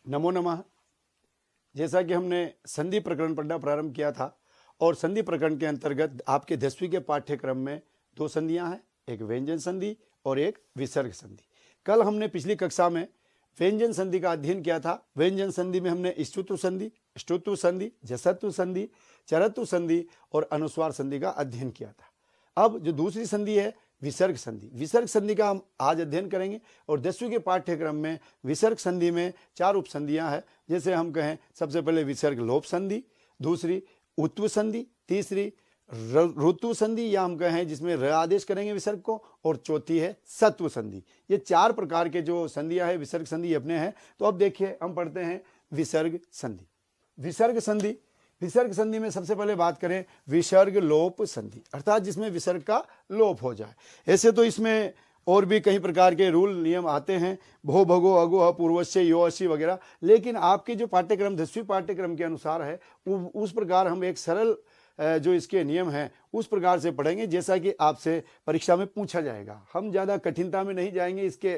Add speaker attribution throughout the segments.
Speaker 1: नमो नमः। जैसा कि हमने संधि प्रकरण पढ़ना प्रारंभ किया था और संधि प्रकरण के अंतर्गत आपके 10वीं के पाठ्यक्रम में दो संधियां हैं, एक व्यंजन संधि और एक विसर्ग संधि। कल हमने पिछली कक्षा में व्यंजन संधि का अध्ययन किया था। व्यंजन संधि में हमने स्तुत्व संधि, ष्टुत्व संधि, जसत्व संधि, चरत्व संधि और अनुस्वार संधि का अध्ययन किया था। अब जो दूसरी संधि है विसर्ग संधि, विसर्ग संधि का हम आज अध्ययन करेंगे और 10वीं के पाठ्यक्रम में विसर्ग संधि में 4 उपसंधियां हैं। जैसे हम कहें सबसे पहले विसर्ग लोप संधि, दूसरी उत्व संधि, तीसरी ऋतु संधि या हम कहें जिसमें र आदेश करेंगे विसर्ग को, और चौथी है सत्व संधि। ये 4 प्रकार के जो संधियां हैं विसर्ग संधि अपने हैं। तो अब देखिए हम पढ़ते हैं विसर्ग संधि। विसर्ग संधि, विसर्ग संधि में सबसे पहले बात करें विसर्ग लोप संधि, अर्थात जिसमें विसर्ग का लोप हो जाए। ऐसे तो इसमें और भी कई प्रकार के रूल नियम आते हैं, भो भगो अगो पूर्वस्य यो असी वगैरह, लेकिन आपके जो पाठ्यक्रम 10वीं पाठ्यक्रम के अनुसार है उस प्रकार हम एक सरल जो इसके नियम हैं उस प्रकार से पढ़ेंगे जैसा कि आपसे परीक्षा में पूछा जाएगा। हम ज़्यादा कठिनता में नहीं जाएंगे, इसके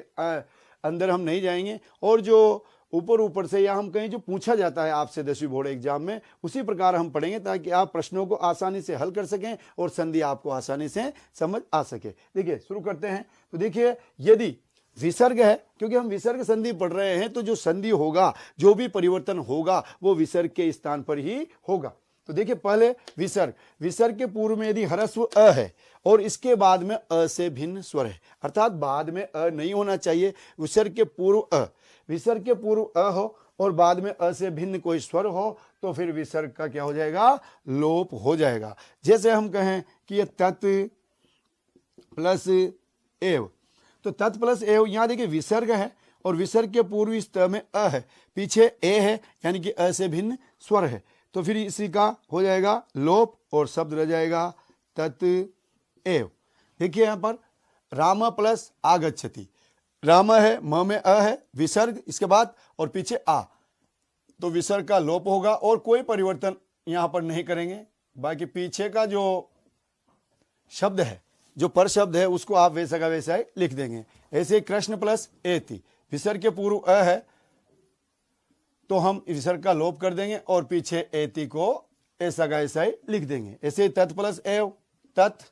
Speaker 1: अंदर हम नहीं जाएंगे, और जो ऊपर से या हम कहें जो पूछा जाता है आपसे 10वीं बोर्ड एग्जाम में उसी प्रकार हम पढ़ेंगे ताकि आप प्रश्नों को आसानी से हल कर सकें और संधि आपको आसानी से समझ आ सके। देखिए शुरू करते हैं। तो देखिए यदि विसर्ग है, क्योंकि हम विसर्ग संधि पढ़ रहे हैं, तो जो संधि होगा, जो भी परिवर्तन होगा वो विसर्ग के स्थान पर ही होगा। तो देखिए पहले विसर्ग, विसर्ग के पूर्व में यदि ह्रस्व अ है और इसके बाद में अ से भिन्न स्वर है, अर्थात बाद में अ नहीं होना चाहिए। विसर्ग के पूर्व अ, विसर्ग के पूर्व अ हो और बाद में अ से भिन्न कोई स्वर हो तो फिर विसर्ग का क्या हो जाएगा, लोप हो जाएगा। जैसे हम कहें कि ये तत् प्लस एव, तो तत् प्लस एव, यहां देखिए विसर्ग है और विसर्ग के पूर्व इस त में अ है, पीछे ए है, यानी कि अ से भिन्न स्वर है, तो फिर इसी का हो जाएगा लोप और शब्द रह जाएगा तत् एव। देखिए यहां पर राम प्लस आगच्छति, राम है, म में अ है, विसर्ग इसके बाद और पीछे आ, तो विसर्ग का लोप होगा और कोई परिवर्तन यहां पर नहीं करेंगे। बाकी पीछे का जो शब्द है, जो पर शब्द है, उसको आप वैसा का वैसा ही लिख देंगे। ऐसे कृष्ण प्लस एति, विसर्ग के पूर्व अ है तो हम विसर्ग का लोप कर देंगे और पीछे एति को ऐसा का ऐसा ही लिख देंगे। ऐसे तत् प्लस एव, तत्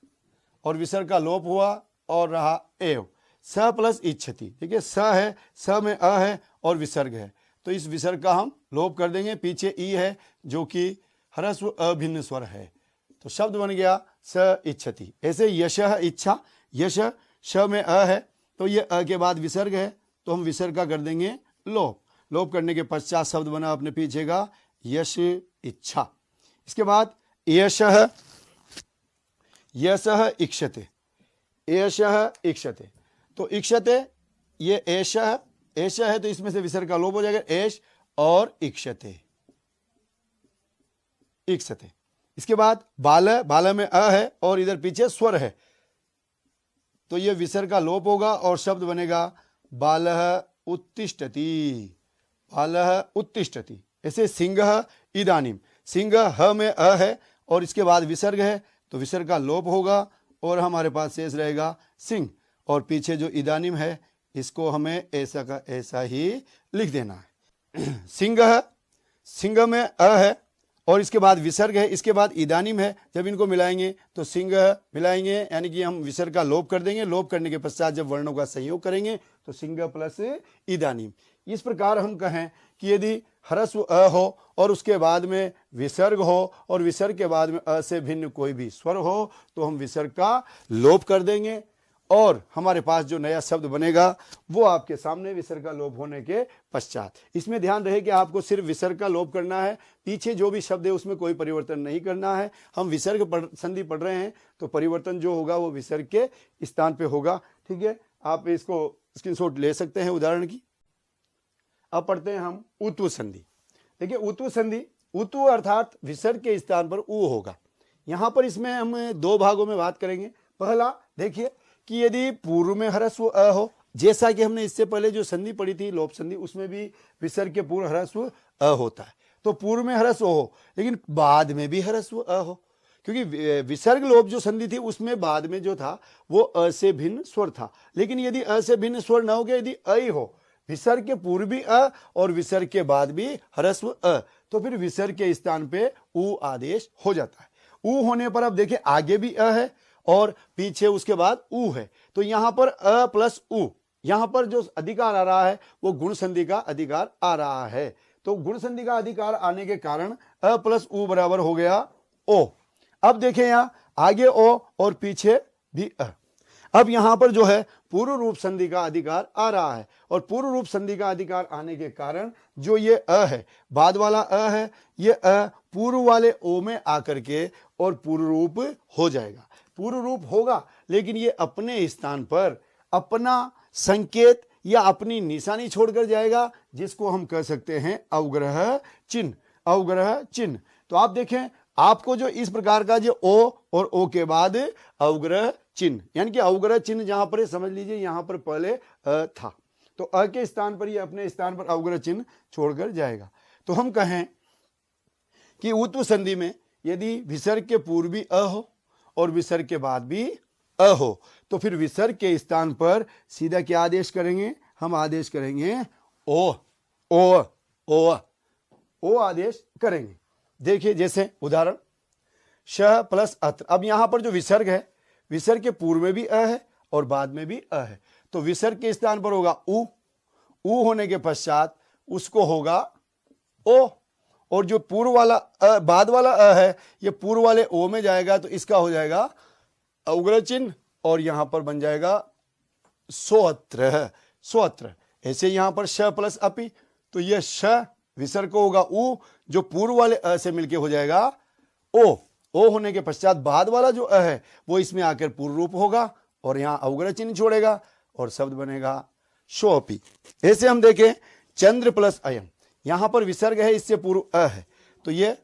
Speaker 1: और विसर्ग का लोप हुआ और रहा एव। स प्लस इच्छति, ठीक है, स है, स में अ है और विसर्ग है, तो इस विसर्ग का हम लोप कर देंगे। पीछे ई है जो कि ह्रस्व अभिन्न स्वर है, तो शब्द बन गया स इच्छति। ऐसे यशः इच्छा, यश श में अ है तो ये अ के बाद विसर्ग है तो हम विसर्ग का कर देंगे लोप। लोप करने के पश्चात शब्द बना अपने पीछे का यश इच्छा। इसके बाद यशः, यशः इक्षते, एषः इक्षते, तो इक्षते ये एषः, एषः है तो इसमें से विसर्ग का लोप हो जाएगा, एष और इक्षते, इक्षते। इसके बाद बाल, बाल में अ है और इधर पीछे स्वर है तो ये विसर्ग का लोप होगा और शब्द बनेगा बालः उत्तिष्ठति, बालः उत्तिष्ठति। ऐसे सिंहः इदानीम, सिंह ह में अ है और इसके बाद विसर्ग है तो विसर्ग का लोप होगा और हमारे पास शेष रहेगा सिंह, और पीछे जो इदानीम है इसको हमें ऐसा का ऐसा ही लिख देना है। सिंह, सिंह में अ है और इसके बाद विसर्ग है, इसके बाद इदानीम है, जब इनको मिलाएंगे तो सिंह मिलाएंगे, यानी कि हम विसर्ग का लोप कर देंगे। लोप करने के पश्चात जब वर्णों का संयोग करेंगे तो सिंह प्लस इदानीम। इस प्रकार हम कहें कि यदि ह्रस्व अ हो और उसके बाद में विसर्ग हो और विसर्ग के बाद में अ से भिन्न कोई भी स्वर हो तो हम विसर्ग का लोप कर देंगे और हमारे पास जो नया शब्द बनेगा वो आपके सामने विसर्ग का लोप होने के पश्चात। इसमें ध्यान रहे कि आपको सिर्फ विसर्ग का लोप करना है, पीछे जो भी शब्द है उसमें कोई परिवर्तन नहीं करना है। हम विसर्ग संधि पढ़ रहे हैं तो परिवर्तन जो होगा वो विसर्ग के स्थान पे होगा, ठीक है। आप इसको स्क्रीनशॉट ले सकते हैं उदाहरण की। अब पढ़ते हैं हम उत्व संधि। देखिए उत्व संधि, उत्व अर्थात विसर्ग के स्थान पर उ होगा। यहां पर इसमें हम 2 भागों में बात करेंगे। पहला देखिए कि यदि पूर्व में ह्रस्व अ हो, जैसा कि हमने इससे पहले जो संधि पढ़ी थी लोप संधि, उसमें भी विसर्ग के पूर्व ह्रस्व अ होता है, तो पूर्व में ह्रस्व हो लेकिन बाद में भी ह्रस्व अ हो, क्योंकि विसर्ग लोप जो संधि थी उसमें बाद में जो था वो अ से भिन्न स्वर था। लेकिन यदि अ से भिन्न स्वर न हो गया, यदि अ ही हो विसर्ग के पूर्व भी अ और विसर्ग के बाद भी ह्रस्व अ, तो फिर विसर्ग के स्थान पे उ आदेश हो जाता है। उ होने पर अब देखिए आगे भी अ है और पीछे उसके बाद उ है, तो यहां पर अ प्लस उ, यहां पर जो अधिकार आ रहा है वो गुण संधि का अधिकार आ रहा है। तो गुण संधि का अधिकार आने के कारण अ प्लस उ बराबर हो गया ओ। अब देखें यहां आगे ओ और पीछे भी अ। अब यहां पर जो है पूर्व रूप संधि का अधिकार आ रहा है और पूर्व रूप संधि का अधिकार आने के कारण जो ये अ है, बाद वाला अ है, ये अ पूर्व वाले ओ में आकर के और पूर्व रूप हो जाएगा। पूर्व रूप होगा लेकिन ये अपने स्थान पर अपना संकेत या अपनी निशानी छोड़कर जाएगा, जिसको हम कह सकते हैं अवग्रह चिन्ह। अवग्रह चिन्ह, तो आप देखें आपको जो इस प्रकार का जो ओ और ओ के बाद अवग्रह चिन्ह, यानी कि अवग्रह चिन्ह जहां पर समझ लीजिए यहां पर पहले अ था, तो अ के स्थान पर ये अपने स्थान पर अवग्रह चिन्ह छोड़कर जाएगा। तो हम कहें कि उत्व संधि में यदि विसर्ग के पूर्व भी अ हो और विसर्ग के बाद भी अ हो, तो फिर विसर्ग के स्थान पर सीधा क्या आदेश करेंगे, हम आदेश करेंगे ओ। ओ ओ ओ आदेश करेंगे। देखिए जैसे उदाहरण श प्लस अत्र, अब यहां पर जो विसर्ग है, विसर्ग के पूर्व में भी अ है और बाद में भी अ है, तो विसर्ग के स्थान पर होगा उ, उ होने के पश्चात उसको होगा ओ, और जो पूर्व वाला अ, बाद वाला अ है ये पूर्व वाले ओ में जाएगा, तो इसका हो जाएगा अवग्रह चिन्ह और यहां पर बन जाएगा सोअत्र। सोअत्र ऐसे यहां पर श प्लस अपि, तो यह श विसर्ग को होगा उ, जो पूर्व वाले अ से मिलके हो जाएगा ओ। ओ होने के पश्चात बाद वाला जो अ है वो इसमें आकर पूर्व रूप होगा और यहां अवग्रह चिन्ह छोड़ेगा और शब्द बनेगा शोअपि। ऐसे हम देखें चंद्र प्लस अयम, यहां पर विसर्ग है, इससे पूर्व अ है, तो ये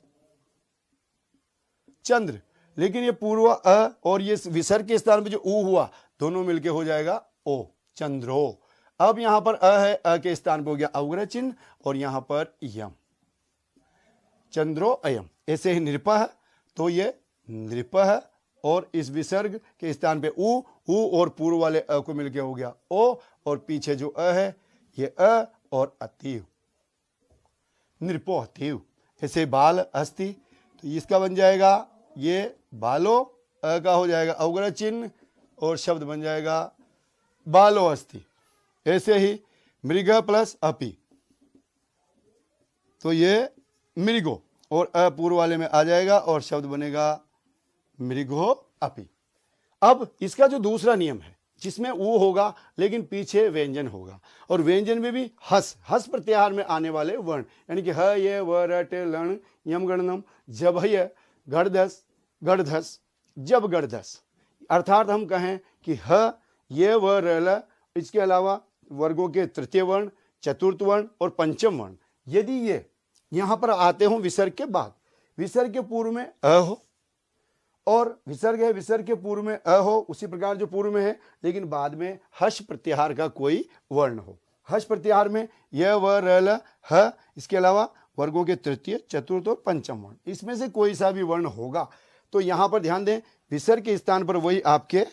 Speaker 1: चंद्र, लेकिन ये पूर्व अ और ये विसर्ग के स्थान पे जो उ हुआ दोनों मिलके हो जाएगा ओ, चंद्रो। अब यहां पर अ है, अ के स्थान पे हो गया अवग्रह चिन्ह और यहां पर यम, चंद्रो अयम। ऐसे ही नृपः, तो ये नृपः और इस विसर्ग के स्थान पे उ और पूर्व वाले अ को मिलके हो गया ओ, और पीछे जो अ है ये अ और अतीव, नृपोहतीव। ऐसे बाल अस्ति, तो इसका बन जाएगा ये बालो, अ का हो जाएगा अवग्रह चिन्ह और शब्द बन जाएगा बालो अस्ति। ऐसे ही मृग प्लस अपि, तो ये मृगो और अ पूर्व वाले में आ जाएगा और शब्द बनेगा मृगो अपि। अब इसका जो दूसरा नियम है जिसमें ऊ होगा लेकिन पीछे व्यंजन होगा, और व्यंजन में भी हस, हस प्रत्याहार में आने वाले वर्ण, यानी कि ह ये व रट लण यम गणनम, जब य गढ़धस गढ़धस जब गढ़धस, अर्थात हम कहें कि ह ये व रल, इसके अलावा वर्गों के तृतीय वर्ण, चतुर्थ वर्ण और पंचम वर्ण, यदि ये यहां पर आते हो विसर्ग के बाद, विसर्ग के पूर्व में अ हो और विसर्ग है, विसर्ग के पूर्व में अ हो उसी प्रकार जो पूर्व में है, लेकिन बाद में हर्ष प्रत्याहार का कोई वर्ण हो। हर्ष प्रत्याहार में य व रल ह, इसके अलावा वर्गों के तृतीय चतुर्थ और पंचम वर्ण, इसमें से कोई सा भी वर्ण होगा, तो यहां पर ध्यान दें विसर्ग के स्थान पर वही आपके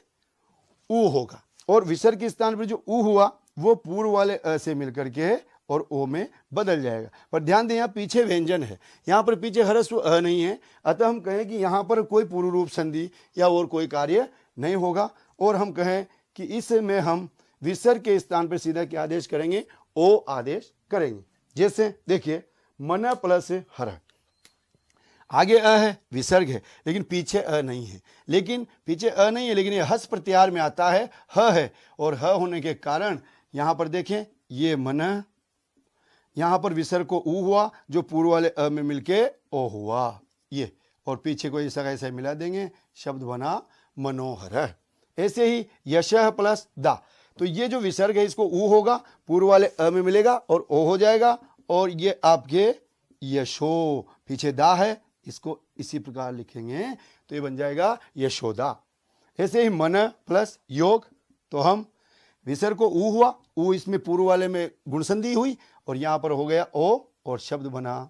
Speaker 1: उ होगा, और विसर्ग के स्थान पर जो उ हुआ वो पूर्व वाले अ से मिलकर के और ओ में बदल जाएगा। पर ध्यान दें यहाँ पीछे व्यंजन है, यहाँ पर पीछे ह्रस्व अ नहीं है, अतः हम कहें कि यहाँ पर कोई पूर्व रूप संधि या और कोई कार्य नहीं होगा, और हम कहें कि इसमें हम विसर्ग के स्थान पर सीधा क्या आदेश करेंगे, ओ आदेश करेंगे। जैसे देखिए मन प्लस हर, आगे अ है, विसर्ग है, लेकिन पीछे अ नहीं है, लेकिन पीछे अ नहीं है लेकिन ये हस प्रत्याहार में आता है, ह है, और ह होने के कारण यहां पर देखें ये मन, यहां पर विसर्ग को उ हुआ जो पूर्व वाले अ में मिलके ओ हुआ ये, और पीछे को ऐसा कैसा मिला देंगे, शब्द बना मनोहर। ऐसे ही यशः प्लस दा, तो ये जो विसर्ग है इसको उ होगा, पूर्व वाले अ में मिलेगा और ओ हो जाएगा, और ये आपके यशो, पीछे दा है, इसको इसी प्रकार लिखेंगे तो ये बन जाएगा यशोदा। ऐसे ही मन प्लस योग, तो हम विसर्ग को उ हुआ, उ इसमें पूर्व वाले में गुण संधि हुई और यहां पर हो गया ओ और शब्द बना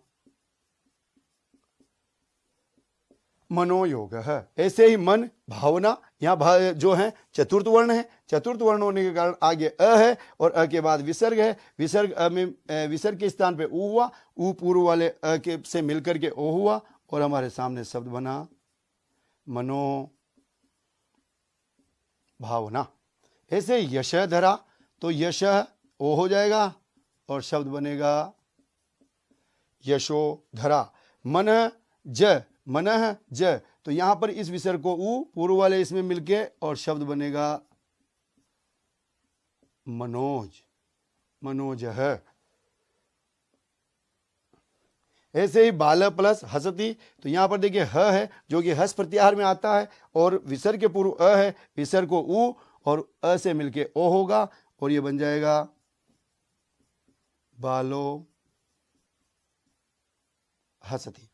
Speaker 1: मनोयोग है। ऐसे ही मन, भावना, यहाँ जो है चतुर्थ वर्ण है, चतुर्थ वर्ण होने के कारण आगे अ है और अ के बाद विसर्ग है। विसर्ग में विसर्ग के स्थान पे ऊ हुआ, ऊ पूर्व वाले अ के से मिलकर के ओ हुआ और हमारे सामने शब्द बना मनो भावना। ऐसे यश धरा, तो यश ओ हो जाएगा और शब्द बनेगा यशो धरा। मन ज, मन ज, तो यहां पर इस विसर्ग को ऊ पूर्व वाले इसमें मिलके और शब्द बनेगा मनोज, मनोज है। ऐसे ही बाल प्लस हसती, तो यहां पर देखिए ह है जो कि हस प्रत्याहार में आता है और विसर्ग के पूर्व अ है, विसर्ग को ऊ और अ से मिलके ओ होगा और ये बन जाएगा बालो हसती,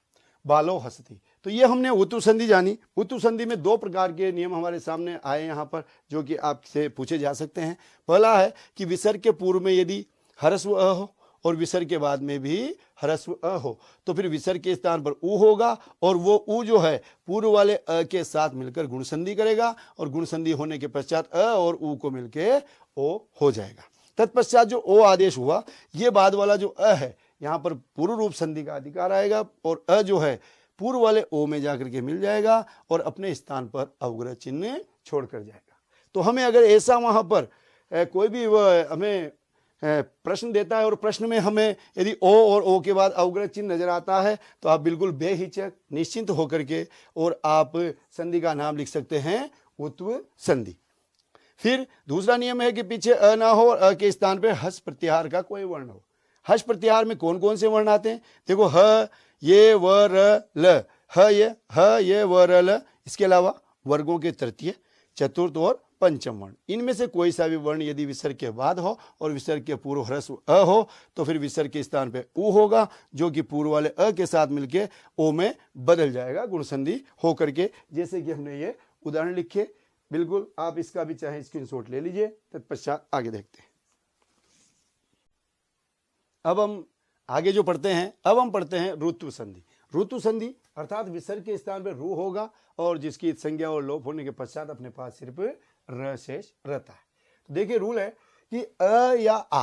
Speaker 1: बालो हसती। तो ये हमने उत्तु संधि जानी। उत्तु संधि में दो प्रकार के नियम हमारे सामने आए यहाँ पर जो कि आपसे पूछे जा सकते हैं। पहला है कि विसर्ग के पूर्व में यदि ह्रस्व अ हो और विसर्ग के बाद में भी ह्रस्व अ हो तो फिर विसर्ग के स्थान पर ऊ होगा और वो ऊ जो है पूर्व वाले अ के साथ मिलकर गुण संधि करेगा और गुण संधि होने के पश्चात अ और ऊ को मिलके ओ हो जाएगा। तत्पश्चात जो ओ आदेश हुआ, ये बाद वाला जो अ है यहाँ पर पूर्व रूप संधि का अधिकार आएगा और अ जो है पूर्व वाले ओ में जाकर के मिल जाएगा और अपने स्थान पर अवग्रह चिन्ह छोड़कर जाएगा। तो हमें अगर ऐसा वहां पर कोई भी हमें प्रश्न देता है और प्रश्न में हमें यदि ओ और ओ के बाद अवग्रह चिन्ह नजर आता है तो आप बिल्कुल बेहिचक निश्चिंत होकर के और आप संधि का नाम लिख सकते हैं उत्व संधि। फिर दूसरा नियम है कि पीछे अ ना हो और अ के स्थान पर हस प्रत्याहार का कोई वर्ण हो। हस प्रत्याहार में कौन कौन से वर्ण आते हैं? देखो ह ये व र ल, ह ये व र ल, इसके अलावा वर्गों के तृतीय, चतुर्थ और पंचम वर्ण, इनमें से कोई सा भी वर्ण यदि विसर्ग के बाद हो और विसर्ग के पूर्व ह्रस्व अ हो तो फिर विसर्ग के स्थान पे ऊ होगा जो कि पूर्व वाले अ के साथ मिलके ओ में बदल जाएगा गुण संधि हो करके, जैसे कि हमने ये उदाहरण लिखे। बिल्कुल आप इसका भी चाहे स्क्रीनशॉट ले लीजिए। तत्पश्चात आगे देखते हैं। अब हम आगे जो पढ़ते हैं, अब हम पढ़ते हैं ऋतु संधि। ऋतु संधि अर्थात विसर्ग के स्थान पर रू होगा और जिसकी संज्ञा और लोप होने के पश्चात अपने पास सिर्फ र शेष रहता है। तो देखिए रूल है कि अ या आ,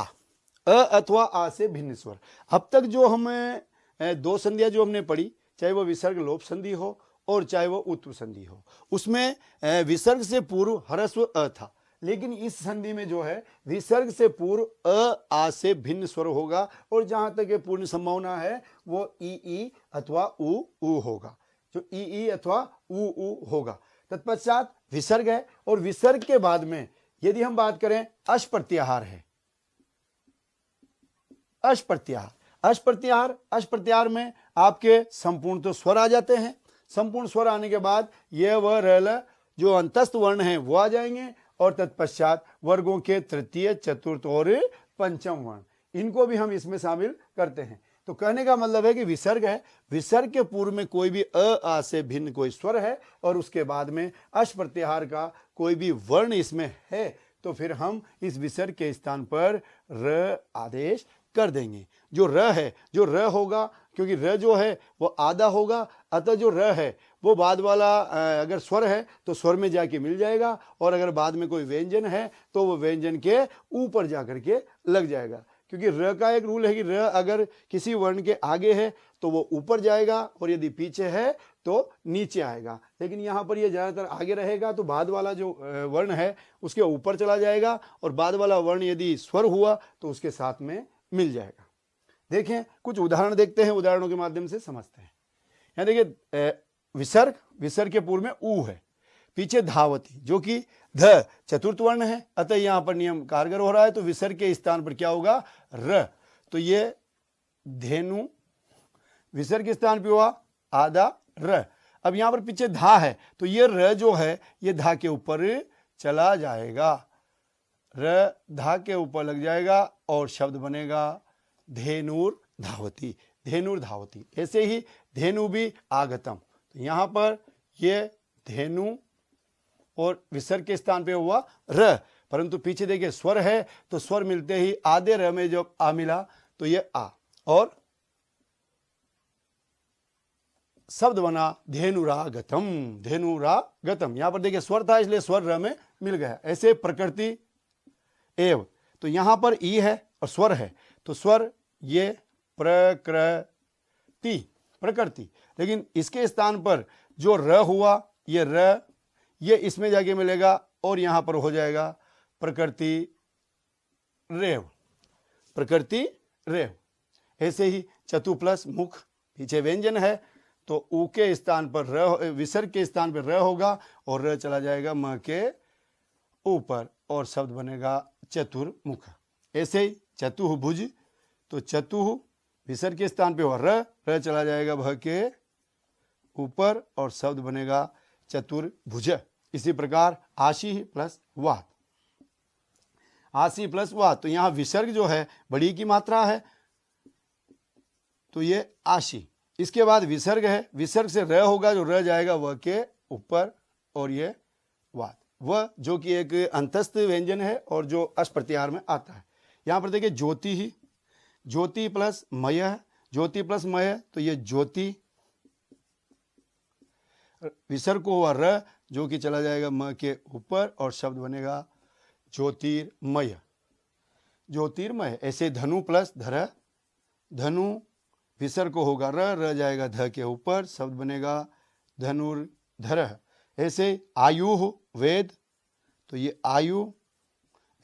Speaker 1: अ अथवा आ से भिन्न स्वर। अब तक जो हमें दो संधियां जो हमने पढ़ी, चाहे वो विसर्ग लोप संधि हो और चाहे वो उत्तु संधि हो, उसमें विसर्ग से पूर्व ह्रस्व अ था, लेकिन इस संधि में जो है विसर्ग से पूर्व अ आ से भिन्न स्वर होगा और जहां तक पूर्ण संभावना है वो ई अथवा उ होगा, जो ई अथवा उ होगा। तत्पश्चात विसर्ग है और विसर्ग के बाद में यदि हम बात करें अश प्रत्याहार है, अश प्रत्याहार, अश प्रत्याहार, अश प्रत्याहार में आपके संपूर्ण तो स्वर आ जाते हैं। संपूर्ण स्वर आने के बाद ये व र जो अंतस्थ वर्ण है वो आ जाएंगे और तत्पश्चात वर्गों के तृतीय, चतुर्थ और पंचम वर्ण, इनको भी हम इसमें शामिल करते हैं। तो कहने का मतलब है कि विसर्ग है, विसर्ग के पूर्व में कोई भी अ आ से भिन्न कोई स्वर है और उसके बाद में अश प्रत्याहार का कोई भी वर्ण इसमें है तो फिर हम इस विसर्ग के स्थान पर र आदेश कर देंगे। जो र है, जो र होगा, क्योंकि र जो है वो आधा होगा, अतः जो र है वो बाद वाला अगर स्वर है तो स्वर में जाके मिल जाएगा और अगर बाद में कोई व्यंजन है तो वो व्यंजन के ऊपर जाकर के लग जाएगा। क्योंकि र का एक रूल है कि र अगर किसी वर्ण के आगे है तो वो ऊपर जाएगा और यदि पीछे है तो नीचे आएगा, लेकिन यहाँ पर ये ज्यादातर आगे रहेगा तो बाद वाला जो वर्ण है उसके ऊपर चला जाएगा और बाद वाला वर्ण यदि स्वर हुआ तो उसके साथ में मिल जाएगा। देखें कुछ उदाहरण देखते हैं, उदाहरणों के माध्यम से समझते हैं। यहाँ देखिए विसर्ग, विसर्ग के पूर्व में ऊ है, पीछे धावती जो कि ध चतुर्थ वर्ण है, अतः यहां पर नियम कारगर हो रहा है तो विसर्ग के स्थान पर क्या होगा र, तो ये धेनु विसर्ग के स्थान पर हुआ आधा र। अब यहां पर पीछे धा है तो ये र जो है ये धा के ऊपर चला जाएगा, र धा के ऊपर लग जाएगा और शब्द बनेगा धेनुर धावती, धेनुर धावती। ऐसे ही धेनु भी आगतम, तो यहां पर ये धेनु और विसर्ग के स्थान पे हुआ र, परंतु पीछे देखिए स्वर है तो स्वर मिलते ही आधे र में जब आ मिला तो ये आ और शब्द बना धेनुरागतम। धेनुरागतम, यहां पर देखिए स्वर था इसलिए स्वर र में मिल गया। ऐसे प्रकृति एव, तो यहां पर ई है और स्वर है, तो स्वर ये प्रकृति, प्रकृति, लेकिन इसके स्थान पर जो र हुआ ये र, ये इसमें जाके मिलेगा और यहां पर हो जाएगा प्रकृति रेव, प्रकृति रेव। ऐसे ही चतु प्लस मुख, पीछे व्यंजन है तो ऊ के स्थान पर र, विसर्ग के स्थान पर र होगा और र चला जाएगा म के ऊपर और शब्द बनेगा चतुर्मुख। ऐसे ही चतुः भुज, तो चतुः विसर्ग के स्थान पे र, र चला जाएगा भ के ऊपर और शब्द बनेगा चतुर्भुज। इसी प्रकार आशी प्लस वात, आशी प्लस वात, तो यहां विसर्ग जो है बड़ी की मात्रा है तो ये आशी। इसके बाद विसर्ग है, विसर्ग से र होगा, जो र जाएगा वह के ऊपर और ये वात, वह जो कि एक अंतस्थ व्यंजन है और जो अश प्रत्याहार में आता है। यहां पर देखिए ज्योति ही, ज्योति प्लस मय है, ज्योति प्लस मय, तो ये ज्योति, विसर्ग को हुआ र जो कि चला जाएगा म के ऊपर और शब्द बनेगा ज्योतिर्मय, ज्योतिर्मय। ऐसे धनु प्लस धर, धनु विसर्ग को होगा र, र जाएगा ध के ऊपर, शब्द बनेगा धनुर्धर। ऐसे आयु वेद, तो ये आयु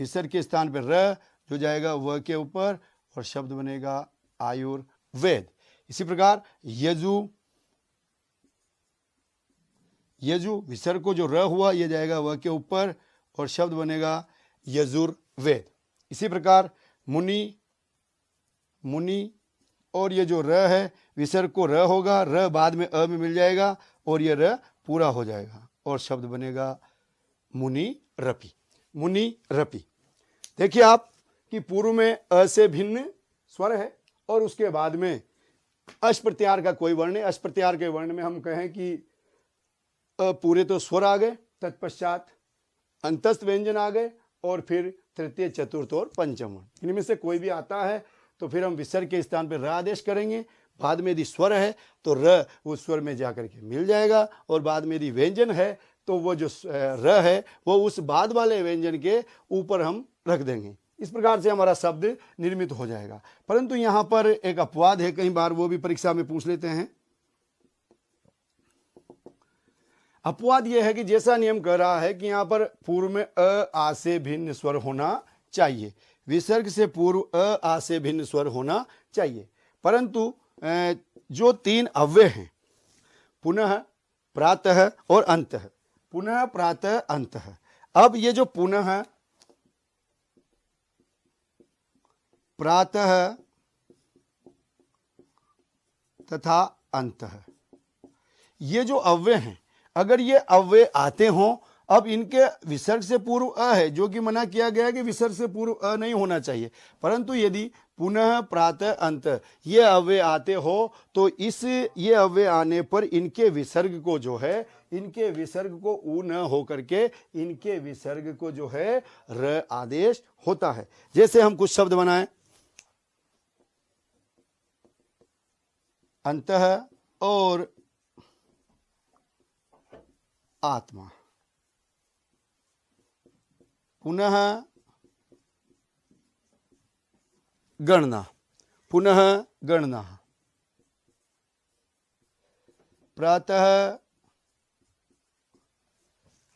Speaker 1: विसर्ग के स्थान पर र जो जाएगा व के ऊपर और शब्द बनेगा आयुर्वेद। इसी प्रकार यजु, यजु विसर्ग को जो र हुआ ये जाएगा व के ऊपर और शब्द बनेगा यजुर्वेद। इसी प्रकार मुनि, मुनि, और ये जो र है विसर्ग को र होगा, र बाद में अ में मिल जाएगा और ये र पूरा हो जाएगा और शब्द बनेगा मुनि रपी, मुनि रपी। देखिए आप कि पूर्व में अ से भिन्न स्वर है और उसके बाद में अश प्रत्याहार का कोई वर्ण है। अश प्रत्याहार के वर्ण में हम कहें कि पूरे तो स्वर आ गए, तत्पश्चात अंतस्थ व्यंजन आ गए और फिर तृतीय, चतुर्थ और पंचम वर्ण। इनमें से कोई भी आता है तो फिर हम विसर्ग के स्थान पर र आदेश करेंगे। बाद में यदि स्वर है तो र उस स्वर में जाकर के मिल जाएगा और बाद में यदि व्यंजन है तो वो जो र है वो उस बाद वाले व्यंजन के ऊपर हम रख देंगे। इस प्रकार से हमारा शब्द निर्मित हो जाएगा। परंतु यहाँ पर एक अपवाद है, कई बार वो भी परीक्षा में पूछ लेते हैं। अपवाद यह है कि जैसा नियम कह रहा है कि यहाँ पर पूर्व में अ आ से भिन्न स्वर होना चाहिए, विसर्ग से पूर्व अ आ से भिन्न स्वर होना चाहिए, परंतु जो तीन अव्यय हैं पुनः, प्रातः और अंतः, पुनः, प्रातः, अंतः, अब ये जो पुनः, प्रातः तथा अंतः, ये जो अव्यय हैं, अगर ये अव्यय आते हों, अब इनके विसर्ग से पूर्व अ है जो कि मना किया गया है कि विसर्ग से पूर्व अ नहीं होना चाहिए, परंतु यदि पुनः, प्रातः, अंत ये अव्यय आते हो तो इस ये अव्यय आने पर इनके विसर्ग को जो है, इनके विसर्ग को उ न हो करके इनके विसर्ग को जो है र आदेश होता है। जैसे हम कुछ शब्द बनाएं, अंतः और आत्मा, पुनः गणना, पुनः गणना, प्रातः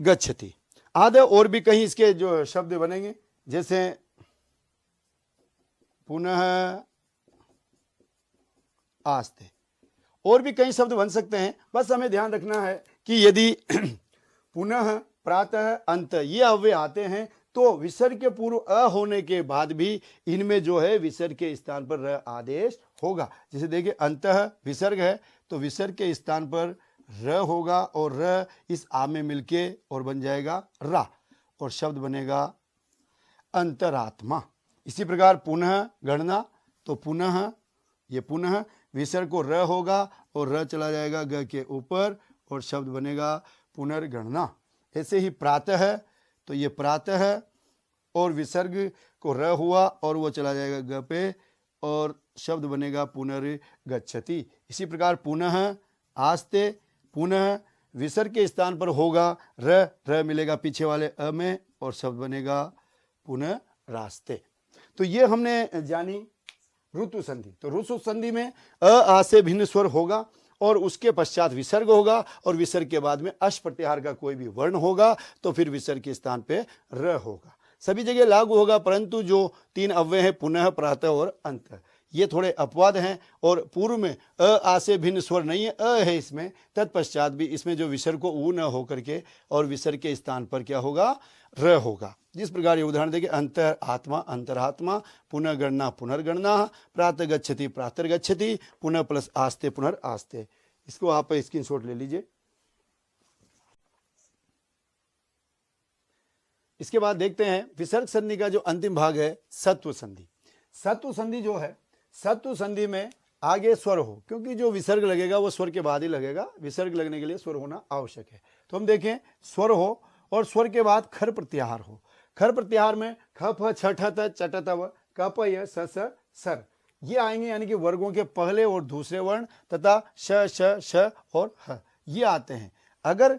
Speaker 1: गच्छति आदि और भी कहीं इसके जो शब्द बनेंगे, जैसे पुनः आस्ते, और भी कई शब्द बन सकते हैं। बस हमें ध्यान रखना है कि यदि पुनः, प्रातः, अंत ये अव्यय आते हैं तो विसर्ग के पूर्व अ होने के बाद भी इनमें जो है विसर्ग के स्थान पर र आदेश होगा। जैसे देखिए अंतः विसर्ग है तो विसर्ग के स्थान पर र होगा और र इस आ में मिलके और बन जाएगा रा और शब्द बनेगा अंतरात्मा। इसी प्रकार पुनः गणना, तो पुनः, ये पुनः विसर्ग को र होगा और र चला जाएगा ग के ऊपर और शब्द बनेगा पुनर्गणना। ऐसे ही प्रातः है तो ये प्रातः और विसर्ग को र हुआ और वो चला जाएगा ग पे और शब्द बनेगा पुनर्गच्छति। इसी प्रकार पुनः आस्ते, पुनः विसर्ग के स्थान पर होगा र मिलेगा पीछे वाले अ में और शब्द बनेगा पुनः रास्ते। तो ये हमने जानी ऋतु संधि। तो ऋतु संधि में आ से भिन्न स्वर होगा और उसके पश्चात विसर्ग होगा और विसर्ग के बाद में अश प्रत्याहार का कोई भी वर्ण होगा तो फिर विसर्ग के स्थान पे र होगा। सभी जगह लागू होगा, परंतु जो 3 अव्यय है पुनः, प्रातः और अंत, ये थोड़े अपवाद हैं। और पूर्व में आ से भिन्न स्वर नहीं है, है इसमें, तत्पश्चात भी इसमें जो विसर्ग को ऊ न होकर के और विसर्ग के स्थान पर क्या होगा, र होगा। जिस प्रकार ये उदाहरण देखिए, अंतर आत्मा अंतरात्मा, पुनः गणना पुनर्गणना, प्रातः गच्छति प्रातर्गच्छति, पुनः प्लस आस्ते पुनर्आस्ते। इसको आप स्क्रीनशॉट ले लीजिए। इसके बाद देखते हैं विसर्ग संधि का जो अंतिम भाग है सत्व संधि। सत्व संधि जो है, सत्व संधि में आगे स्वर हो, क्योंकि जो विसर्ग लगेगा वो स्वर के बाद ही लगेगा, विसर्ग लगने के लिए स्वर होना आवश्यक है। तो हम देखें स्वर हो और स्वर के बाद खर प्रत्याहार हो। खर प्रत्याहार में ख फ छ ठ त च ट त व क प य स स सर, ये आएंगे, यानी कि वर्गों के पहले और दूसरे वर्ण तथा श श श और ह, ये आते हैं। अगर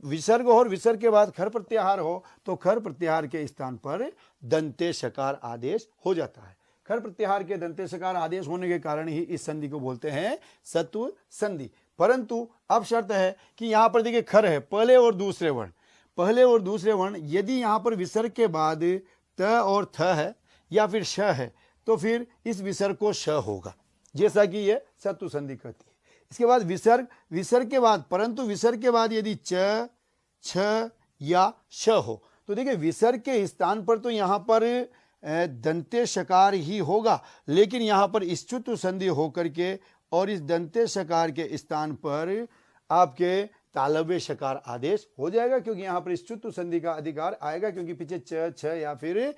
Speaker 1: विसर्ग हो और विसर्ग के बाद खर प्रत्याहार हो तो खर प्रत्याहार के स्थान पर दंते शकार आदेश हो जाता है। खर प्रत्याहार के दंते शकार आदेश होने के कारण ही इस संधि को बोलते हैं सत्व संधि। परंतु अब शर्त है कि यहां पर देखिए खर है, पहले और दूसरे वर्ण, पहले और दूसरे वर्ण, यदि यहां पर विसर्ग के बाद त और थ है या फिर श है तो फिर इस विसर्ग को श होगा, जैसा कि यह सत्व संधि कहती है। इसके बाद विसर्ग, विसर्ग के बाद, परंतु विसर्ग के बाद यदि च छ या श हो तो देखिए विसर्ग के स्थान पर तो यहां पर दंते शकार ही होगा, लेकिन यहां पर स्तुत्व संधि होकर के और इस दंते शकार के स्थान पर आपके तालव्य शकार आदेश हो जाएगा, क्योंकि यहां पर स्तुत्व संधि का अधिकार आएगा, क्योंकि पीछे च छ या फिर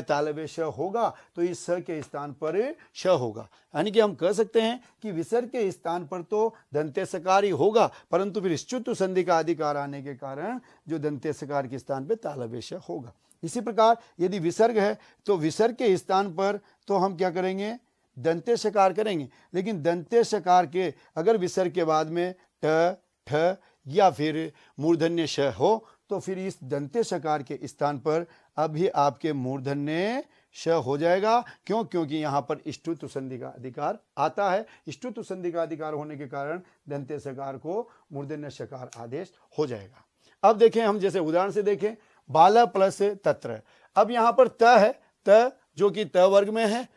Speaker 1: तालव्य श होगा तो इस स के स्थान पर श होगा। यानी कि हम कह सकते हैं कि विसर्ग के स्थान पर तो दंते शकार ही होगा, परंतु फिर स्तुत्व संधि का अधिकार आने के कारण जो दंते शकार के स्थान पर तालव्य श होगा। इसी प्रकार यदि विसर्ग है तो विसर्ग के स्थान पर तो हम क्या करेंगे, दंते शकार करेंगे, लेकिन दंते शकार के अगर विसर्ग के बाद में ट ठ या फिर मूर्धन्य श हो तो फिर इस दंते शकार के स्थान पर अभी आपके मूर्धन्य श हो जाएगा। क्यों? क्योंकि यहां पर ष्टुत्व संधि का अधिकार आता है। ष्टुत्व संधि का अधिकार होने के कारण दंते शकार को मूर्धन्य शकार आदेश हो जाएगा। अब देखें, हम जैसे उदाहरण से देखें, बाला प्लस तत्र। अब यहां पर त है, त जो कि त वर्ग में है,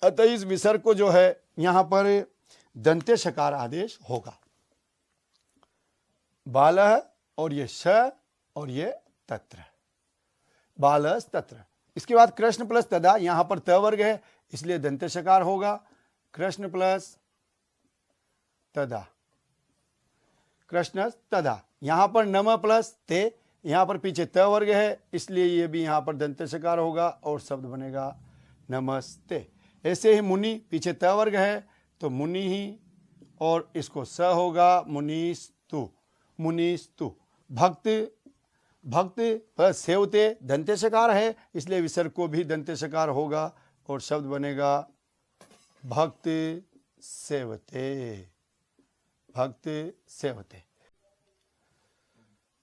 Speaker 1: अतः इस विसर्ग को जो है यहां पर दंते शकार आदेश होगा। बालः और ये श और ये तत्र, बालस तत्र। इसके बाद कृष्ण प्लस तदा, यहां पर त वर्ग है इसलिए दंते शकार होगा, कृष्ण प्लस तदा, कृष्ण तदा। यहां पर नम प्लस ते, यहां पर पीछे त वर्ग है इसलिए ये भी यहां पर दंते शकार होगा और शब्द बनेगा नमस्ते। ऐसे ही मुनि, पीछे त वर्ग है तो मुनि ही और इसको स होगा, मुनिस्तु, मुनिस्तु। भक्त, भक्त प्लस सेवते, दंते शकार है इसलिए विसर्ग को भी दंते शकार होगा और शब्द बनेगा भक्त सेवते, भक्त सेवते,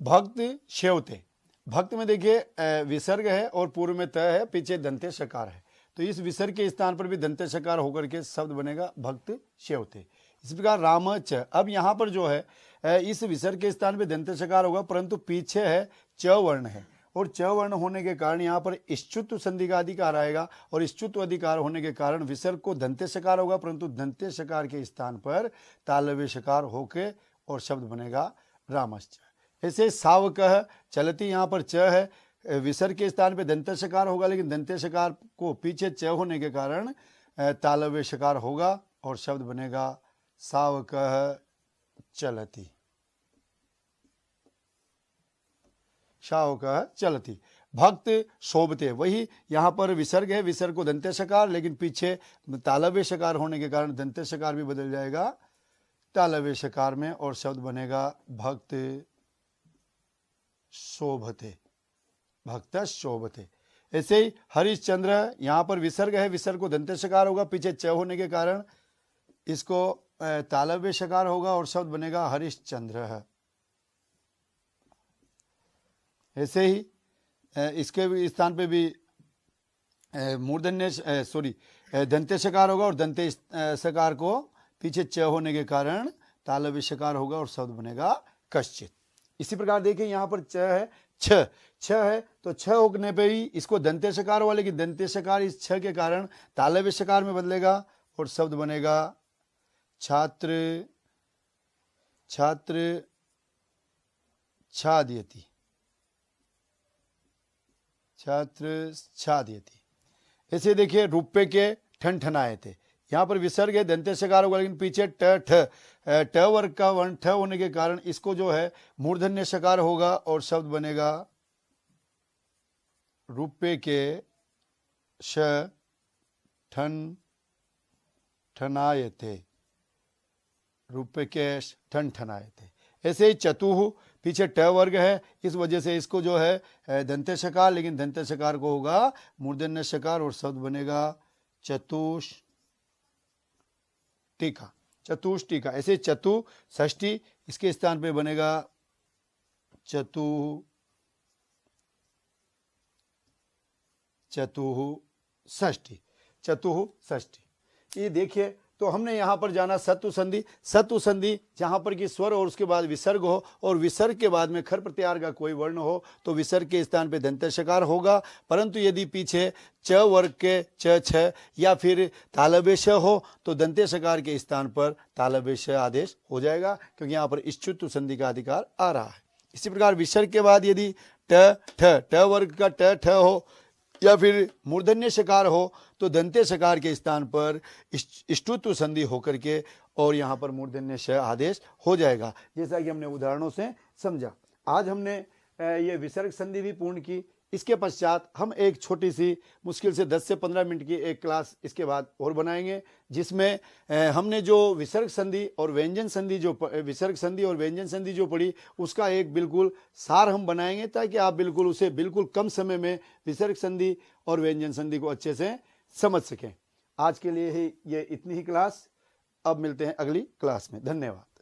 Speaker 1: भक्त सेवते। भक्त में देखिए विसर्ग है और पूर्व में त है, पीछे दंते शकार है, तो इस विसर्ग के स्थान पर भी दंते शकार होकर के शब्द बनेगा भक्त सेवते। इस प्रकार राम च, अब यहां पर जो है इस विसर्ग के स्थान पे दंते शकार होगा, परंतु पीछे है च वर्ण है और च वर्ण होने के कारण यहाँ पर ष्टुत्व संधि का अधिकार आएगा और ष्टुत्व अधिकार होने के कारण विसर्ग को दंते शकार होगा, परंतु दंते शकार के स्थान पर तालव्य शकार होके और शब्द बनेगा रामश्च। ऐसे सावकः चलती, यहाँ पर च है, विसर्ग के स्थान पे दंते शकार होगा, लेकिन दंते शकार को पीछे च होने के कारण तालव्य शकार होगा और शब्द बनेगा सावकः चलती, शावकः चलती। भक्त शोभते, वही यहाँ पर विसर्ग है, विसर्ग को दंते शकार, लेकिन पीछे तालव्य शकार होने के कारण दंते शकार भी बदल जाएगा तालव्य शकार में और शब्द बनेगा भक्त शोभते, भक्त शोभते। ऐसे ही हरिश्चंद्र, यहाँ पर विसर्ग है, विसर्ग को दंते शकार होगा, पीछे च होने के कारण इसको तालव्य शकार होगा और शब्द बनेगा हरिश्चंद्र। ऐसे ही इसके भी स्थान पे भी मूर्धन्य दंत्य शकार होगा और दंत्य शकार को पीछे च होने के कारण तालव्य शकार होगा और शब्द बनेगा कश्चित। इसी प्रकार देखिए यहाँ पर च है, छ है, तो छ होने पे ही इसको दंत्य शकार हुआ, लेकिन दंत्य शकार इस छ के कारण तालव्य शकार में बदलेगा और शब्द बनेगा छात्र छात्र छादयति, छात्र छादयति। ऐसे देखिए रुपये के ठन ठनाए थे, यहाँ पर विसर्ग है, दंत्य शकार होगा, लेकिन पीछे ट वर्ग का वर्ण ठ होने के कारण इसको जो है मूर्धन्य शकार होगा और शब्द बनेगा रुपये के श ठन ठनाए थे, रुपये के ठन ठनाए थे। ऐसे ही चतुः पीछे ट वर्ग है, इस वजह से इसको जो है दंत्य शकार, लेकिन दंत्य शकार को होगा मूर्धन्य शकार और शब्द बनेगा चतुष्टिका, चतुष्टिका। ऐसे चतु षष्ठी, इसके स्थान पे बनेगा चतुः षष्ठी, चतुः षष्ठी। ये देखिए, तो हमने यहाँ पर जाना सत्व संधि। सत्व संधि जहाँ पर कि स्वर और उसके बाद विसर्ग हो और विसर्ग के बाद में खर प्रत्याहार का कोई वर्ण हो तो विसर्ग के स्थान पे दंत्य शकार होगा, परंतु यदि पीछे च वर्ग के च छ या फिर तालव्य श हो तो दंत्य शकार के स्थान पर तालव्य श आदेश हो जाएगा, क्योंकि यहाँ पर इच्छुत्व संधि का अधिकार आ रहा है। इसी प्रकार विसर्ग के बाद यदि ट वर्ग का ठ हो या फिर मूर्धन्य शकार हो तो दंत्य शकार के स्थान पर इष्टुत्व संधि होकर के और यहाँ पर मूर्धन्य श आदेश हो जाएगा, जैसा कि हमने उदाहरणों से समझा। आज हमने ये विसर्ग संधि भी पूर्ण की। इसके पश्चात हम एक छोटी सी मुश्किल से 10 से 15 मिनट की एक क्लास इसके बाद और बनाएंगे, जिसमें हमने जो विसर्ग संधि और व्यंजन संधि विसर्ग संधि और व्यंजन संधि जो पढ़ी उसका एक बिल्कुल सार हम बनाएंगे, ताकि आप बिल्कुल उसे बिल्कुल कम समय में विसर्ग संधि और व्यंजन संधि को अच्छे से समझ सकें। आज के लिए ही ये इतनी ही क्लास, अब मिलते हैं अगली क्लास में। धन्यवाद।